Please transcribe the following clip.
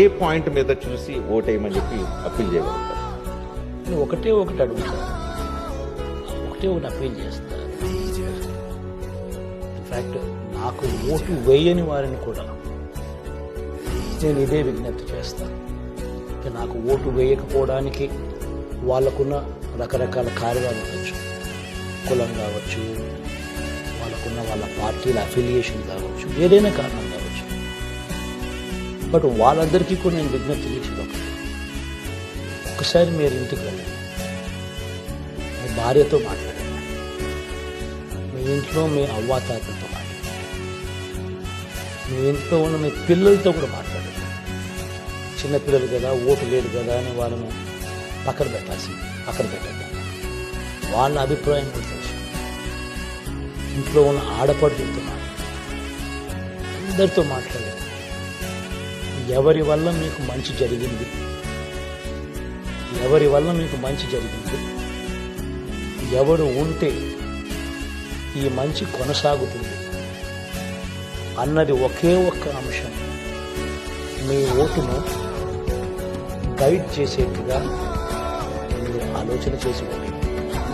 ఏ point మీద చూసి ఓటేయమని చెప్పి అప్పీల్ చేయగలుగుతారు? నేను ఒకటి అడుగుతాను, ఒకటి అప్పీల్ చేస్తాను. ఇన్ఫ్యాక్ట్ నాకు ఓటు వేయని వారిని కూడా నేను ఇదే విజ్ఞప్తి చేస్తాను. నాకు ఓటు వేయకపోవడానికి వాళ్ళకున్న రకరకాల కారణాలు ఉండొచ్చు, కులం కావచ్చు, వాళ్ళకున్న వాళ్ళ పార్టీల అఫిలియేషన్ కావచ్చు, ఏదైనా కారణం కావచ్చు. బట్ వాళ్ళందరికీ కూడా నేను విజ్ఞప్తి చేసేది ఒకసారి మీరు ఇంటికి వెళ్ళండి, మీ భార్యతో మాట్లాడండి, మీ ఇంట్లో మీ అవ్వాతాతలతో మాట్లాడండి, మీ ఇంట్లో ఉన్న మీ పిల్లలతో కూడా మాట్లాడండి. చిన్నపిల్లలు కదా, ఓటు లేదు కదా అని వాళ్ళను పక్కన పెట్టద్దాం. వాళ్ళ అభిప్రాయం కూడా తెలుసు. ఇంట్లో ఉన్న ఆడపడుతులతో అందరితో మాట్లాడండి. ఎవరి వల్ల మీకు మంచి జరిగింది, ఎవరు ఉంటే ఈ మంచి కొనసాగుతుంది అన్నది ఒకే ఒక్క అంశం మీ ఓటును గైడ్ చేసేట్టుగా మీరు ఆలోచన చేసి